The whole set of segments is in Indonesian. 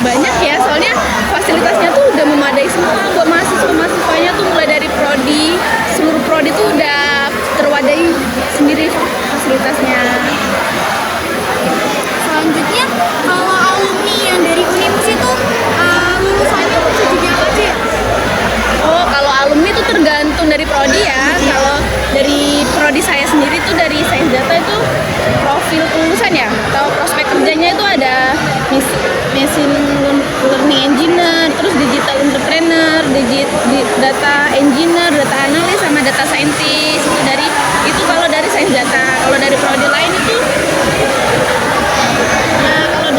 banyak ya, soalnya fasilitasnya tuh udah memadai semua buat mahasiswanya tuh, mulai dari prodi, seluruh prodi tuh udah terwadai sendiri fasilitasnya. Selanjutnya, kalau alumni yang dari Unimus itu lulusannya bisa jadi apa sih? Oh, kalau alumni itu tergantung dari prodi ya. Kalau dari prodi saya sendiri tuh dari sains data itu profil kelulusan ya, atau prospek kerjanya itu ada machine learning engineer, terus digital entrepreneur, data engineer, data analis, sama data scientist. Itu kalau dari sains data. Kalau dari prodi lain itu kalau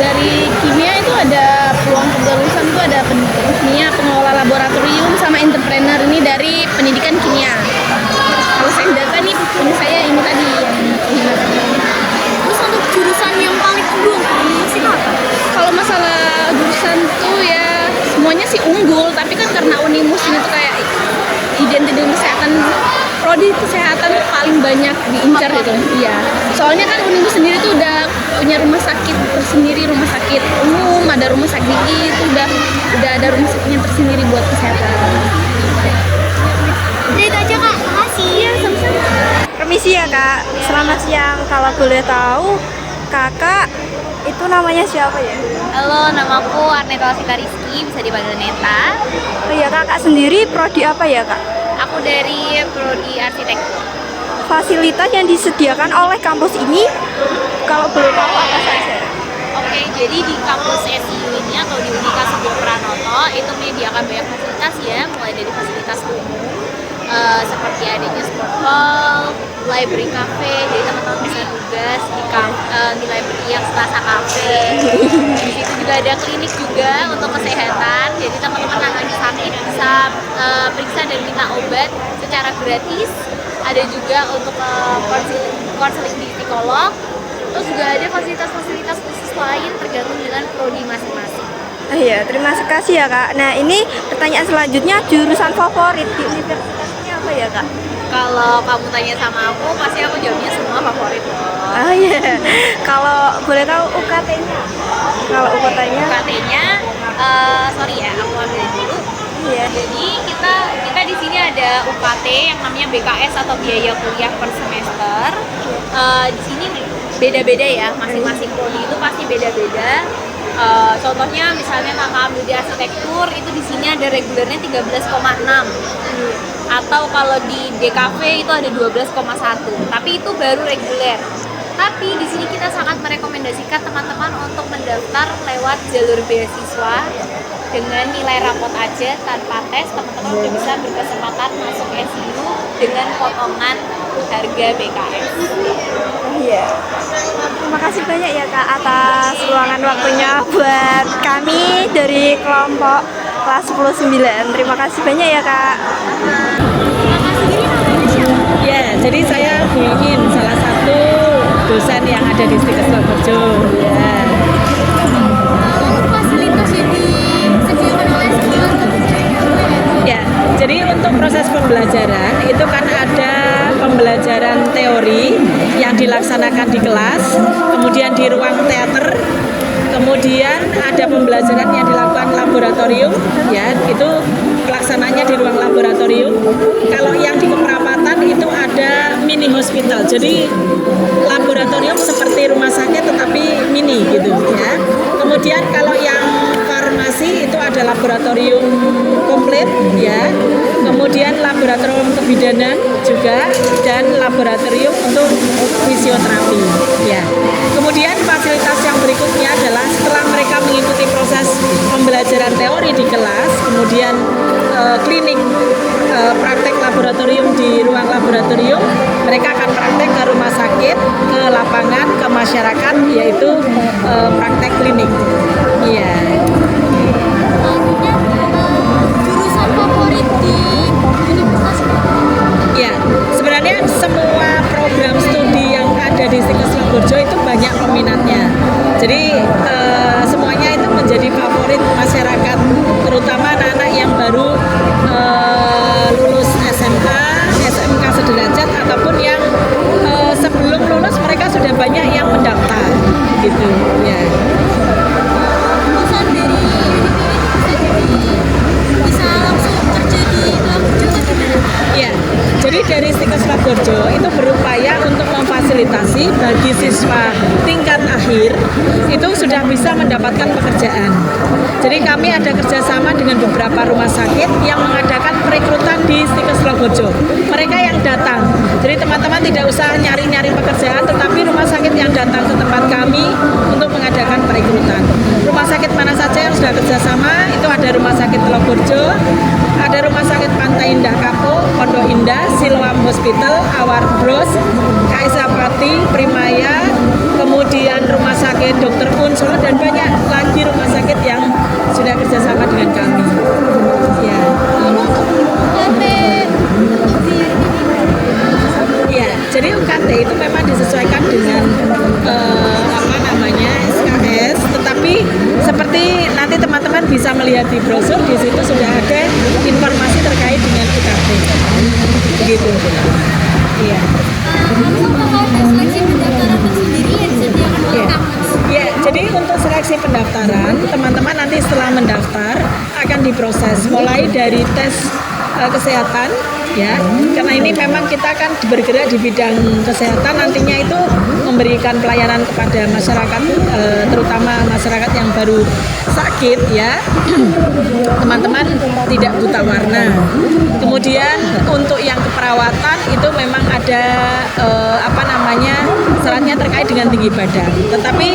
dari kimia itu ada peluang kerja lulusan tuh ada pendidikan kimia, pengelola laboratorium, sama entrepreneur ini dari pendidikan kimia. Kalau sains data nih punya saya ini tadi yang Terus untuk jurusan yang paling unggul sih apa? kalau masalah jurusan tuh ya semuanya sih unggul, tapi kan karena Unimus ini tuh kayak identitas kesehatan, prodi kesehatan tuh paling banyak diincar gitu. Iya. Soalnya kan Unimus sendiri tuh udah punya rumah sakit tersendiri, rumah sakit umum, ada rumah sakit gigi, itu udah ada rumah sakitnya tersendiri buat kesehatan. Udah itu aja Kak, makasih. Iya, sama-sama. Permisi ya Kak, selamat siang. Kalau boleh tahu, Kakak itu namanya siapa ya? Halo, namaku Arneta Wasita Rizky, bisa dipanggil Neta. Oh iya, Kakak sendiri prodi apa ya Kak? Aku dari Prodi Arsitektur. Fasilitas yang disediakan oleh kampus ini, kalau boleh tahu apa saja? Oke, jadi di kampus SIU ini atau di Unika Sugeng Pranoto itu menyediakan banyak fasilitas ya, mulai dari fasilitas umum seperti adanya sport hall, library cafe, jadi teman-teman bisa tugas di library yang Selasa Cafe. Di situ juga ada klinik juga untuk kesehatan, jadi teman-teman yang lagi sakit bisa periksa dan minta obat secara gratis. Ada juga untuk konseling di psikolog. Terus juga ada fasilitas-fasilitas khusus lain tergantung dengan prodi masing-masing. Oh iya, terima kasih ya Kak. Nah ini pertanyaan selanjutnya, jurusan favorit di universitas ini apa ya Kak? Kalau kamu tanya sama aku, pasti aku jawabnya semua favorit loh. Oh iya, kalau boleh tahu UKT-nya? Kalau UKT-nya? UKT-nya, sorry ya, aku ambil dulu. Iya. Jadi kita di sini ada UKT yang namanya BKS atau biaya kuliah per semester. Di sini beda-beda ya, masing-masing prodi itu pasti beda-beda. Contohnya misalnya kakak ambil di arsitektur itu di sini ada regulernya 13,6. Atau kalau di DKV itu ada 12,1. Tapi itu baru reguler. Tapi di sini kita sangat merekomendasikan teman-teman untuk mendaftar lewat jalur beasiswa dengan nilai rapot aja tanpa tes. Teman-teman udah bisa berkesempatan masuk SIU dengan potongan harga BKS. Iya. Terima kasih banyak ya Kak atas luangan waktunya buat kami dari kelompok kelas 109. Terima kasih banyak ya Kak. Ya, jadi saya Bu Ingin, salah satu dosen yang ada di Stikes Purworejo. Ya. Fasilitas yang disediakan oleh sekolah. Ya, jadi untuk proses pembelajaran itu kan ada pembelajaran teori yang dilaksanakan di kelas, kemudian di ruang teater, kemudian ada pembelajaran yang dilakukan laboratorium, ya itu pelaksananya di ruang laboratorium. Kalau yang di keperawatan itu ada mini hospital, jadi laboratorium seperti rumah sakit tetapi mini gitu ya. Kemudian kalau yang farmasi itu ada laboratorium komplit ya, kemudian laboratorium kebidanan juga, dan laboratorium untuk fisioterapi ya. Kemudian fasilitas yang berikutnya adalah setelah mereka mengikuti proses pembelajaran teori di kelas, kemudian klinik, praktek laboratorium di ruang laboratorium, mereka akan praktek ke rumah sakit, ke lapangan, ke masyarakat, yaitu praktek klinik. Iya. Jurusan favorit di universitas Ya, sebenarnya semua program studi yang ada di Stikes Purworejo itu banyak peminatnya. Jadi semuanya itu menjadi favorit masyarakat, terutama anak-anak yang baru lulus SMK sederajat, ataupun yang sebelum lulus mereka sudah banyak yang mendaftar, gitu ya. siswa tingkat akhir itu sudah bisa mendapatkan pekerjaan. Jadi kami ada kerjasama dengan beberapa rumah sakit yang mengadakan perekrutan di Stikes Logojo. Mereka yang datang, jadi teman-teman tidak usah nyari-nyari pekerjaan, tetapi rumah sakit yang datang ke tempat kami untuk mengadakan perekrutan. Rumah sakit mana saja yang sudah kerjasama, itu ada Rumah Sakit Logojo, ada Rumah Sakit Pantai Indah Kapuk, Pondok Indah, Siloam Hospital, Awar Bros, Kaisapati, Primaya, kemudian Rumah Sakit Dr. Un Solo, dan banyak lagi rumah sakit yang sudah kerjasama dengan kami. Ya. Ya, jadi UKT itu memang disesuaikan dengan SKS, tetapi seperti nanti teman-teman bisa melihat di brosur, di situ sudah ada informasi terkait dengan UKT. Begitu. Iya. Seleksi pendaftaran tersendiri yang disediakan oleh kampus. Ya, jadi untuk seleksi pendaftaran, teman-teman nanti setelah mendaftar akan diproses mulai dari tes kesehatan, ya, karena ini memang kita kan bergerak di bidang kesehatan, nantinya itu memberikan pelayanan kepada masyarakat, terutama masyarakat yang baru sakit, ya, teman-teman tidak buta warna. Kemudian untuk yang keperawatan itu memang ada syaratnya terkait dengan tinggi badan. Tetapi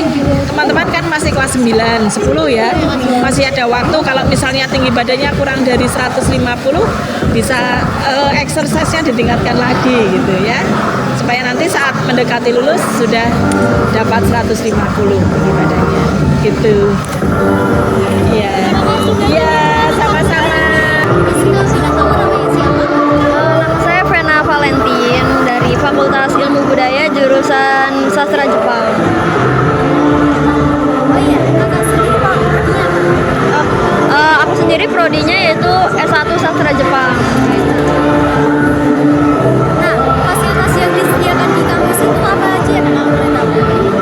teman-teman kan masih kelas 9, 10 ya, masih ada waktu. Kalau misalnya tinggi badannya kurang dari 150, bisa exercise-nya ditingkatkan lagi gitu ya, supaya nanti saat mendekati lulus sudah dapat 150 tinggi badannya gitu. Iya. Iya, sama-sama. Nama saya Vena Valentin dari Fakultas Ilmu Budaya jurusan Sastra Jepang. Aku sendiri prodinya yaitu S1 Sastra Jepang. Nah, fasilitas yang disediakan di kampus itu apa aja yang boleh tahu?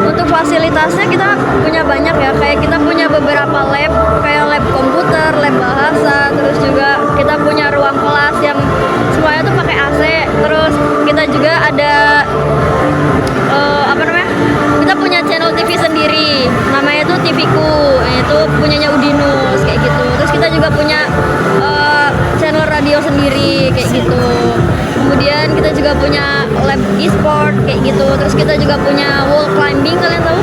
Untuk fasilitasnya kita punya banyak ya, kayak kita punya beberapa lab, kayak lab komputer, lab bahasa, terus juga kita punya ruang kelas yang semuanya tuh pakai AC, terus kita juga ada kita punya channel TV sendiri, namanya tuh TV-ku, itu punyanya Udinus kayak gitu. Terus kita juga punya channel radio sendiri kayak gitu. Kemudian kita juga punya lab e-sport kayak gitu. Terus kita juga punya wall climbing, kalian tahu?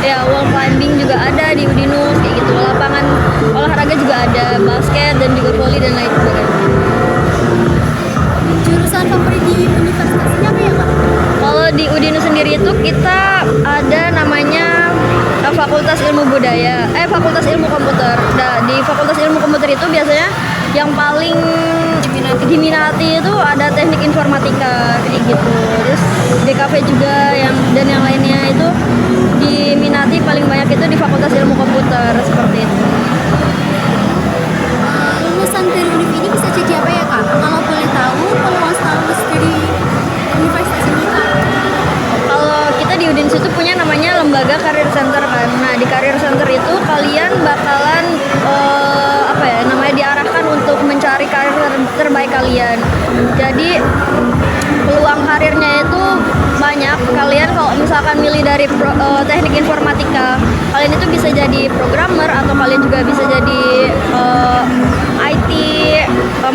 Ya, wall climbing juga ada di Udinus kayak gitu. Lapangan olahraga juga ada, basket dan juga volley dan lain sebagainya. Jurusan favorit di universitas ini apa ya, Kak? Kalau di Udinus sendiri itu kita ada namanya Fakultas Ilmu Budaya, Fakultas Ilmu Komputer. Nah, di Fakultas Ilmu Komputer itu biasanya yang paling diminati itu ada teknik informatika kayak gitu. Terus DKV juga dan yang lainnya itu diminati paling banyak itu di Fakultas Ilmu Komputer seperti itu. Lulusan dari univ ini bisa jadi apa ya, Kak? Kalau boleh tahu, peluang lulus dari universitas ini apa? Kalau kita di Udinus itu punya namanya lembaga karir center kan. Nah, di karir center itu kalian bakalan diarahkan untuk mencari karir terbaik kalian. Jadi peluang karirnya itu banyak. Kalian kalau misalkan milih dari teknik informatika, kalian itu bisa jadi programmer atau kalian juga bisa jadi IT,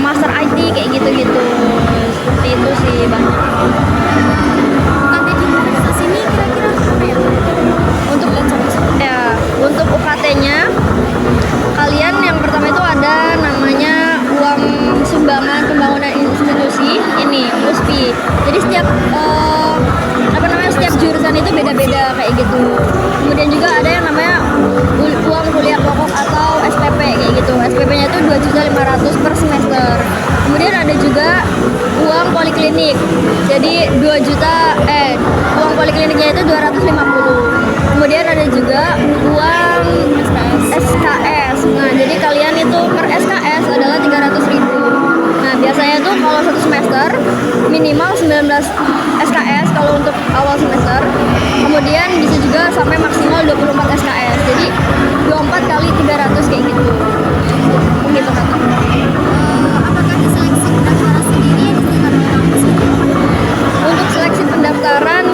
master IT kayak gitu-gitu. Seperti itu sih banyak. UKT di universitas ini kira-kira apa ya? Untuk UKT-nya kalian yang pertama itu ada namanya uang sumbangan pembangunan institusi, ini USPI. Jadi setiap setiap jurusan itu beda-beda kayak gitu. Kemudian juga ada yang namanya uang kuliah pokok atau SPP kayak gitu. SPP-nya itu 2.500.000 per semester. Kemudian ada juga uang poliklinik. Jadi uang polikliniknya itu 250. Kemudian ada juga uang SKS. Nah, jadi kalian itu per SKS adalah 300.000. Nah, biasanya tuh kalau satu semester minimal 19 SKS kalau untuk awal semester. Kemudian bisa juga sampai maksimal 24 SKS. Jadi 24 kali 300 kayak gitu. Begitu kan. Apakah ada seleksi pendaftaran sendiri yang disediakan oleh kampus ini? Untuk seleksi pendaftaran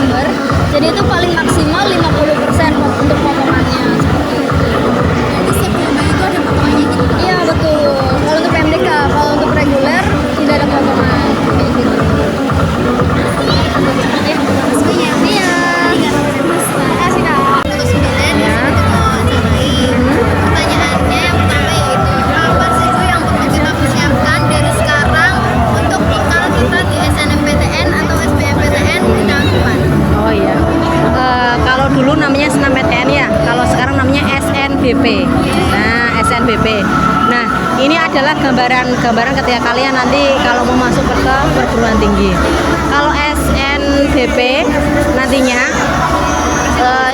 September. Jadi itu paling maksimal 50% untuk potongannya. Jadi setiap lomba itu ada potongannya gitu. Iya betul. Kalau untuk PMDK, kalau untuk reguler tidak ada potongan kayak gitu. Maksudnya Iya. Makasih Kak. Terus kemudian di sini kita wawancarai. Pertanyaannya yang pertama yaitu apa sih Bu yang perlu kita persiapkan dari sekarang untuk bekal kita di SNMPTN atau SBMPTN di tahun depan? Oh iya. Kalau dulu namanya SNMPTN ya, kalau sekarang namanya SNBP. Nah, SNBP. Nah, ini adalah gambaran ketika kalian nanti kalau mau masuk ke perguruan tinggi. Kalau SNBP nantinya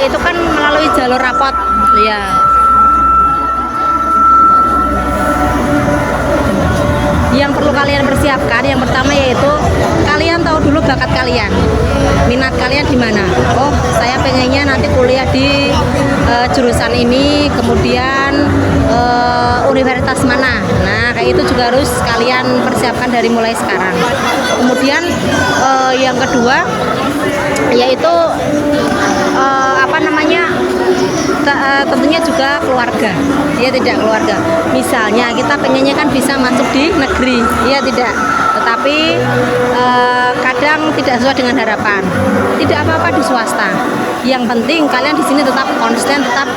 itu kan melalui jalur rapot, ya. Yang perlu kalian persiapkan yang pertama yaitu kalian tahu dulu bakat kalian, minat kalian di mana. Oh, saya pengennya nanti kuliah di jurusan ini, kemudian universitas mana. Nah, kayak itu juga harus kalian persiapkan dari mulai sekarang. Kemudian yang kedua yaitu apa namanya, tentunya juga keluarga, ya tidak, keluarga. Misalnya kita pengennya kan bisa masuk di negeri, ya tidak, tetapi kadang tidak sesuai dengan harapan. Tidak apa-apa di swasta. Yang penting kalian di sini tetap konsisten, tetap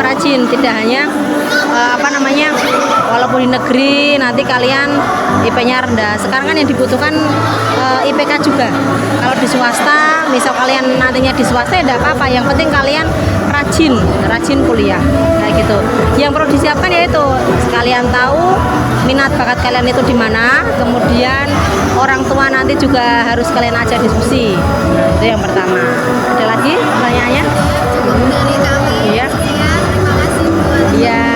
rajin, tidak hanya apa namanya, walaupun di negeri nanti kalian IP-nya rendah. Sekarang kan yang dibutuhkan IPK juga. Kalau di swasta, misal kalian nantinya di swasta ya tidak apa-apa. Yang penting kalian rajin kuliah, kayak gitu. Yang perlu disiapkan yaitu kalian tahu minat bakat kalian itu di mana. Kemudian orang tua nanti juga harus kalian ajak diskusi. Itu yang pertama. Ada lagi pertanyaannya? Cukup dari kami. Iya. Terima kasih Bu. Iya.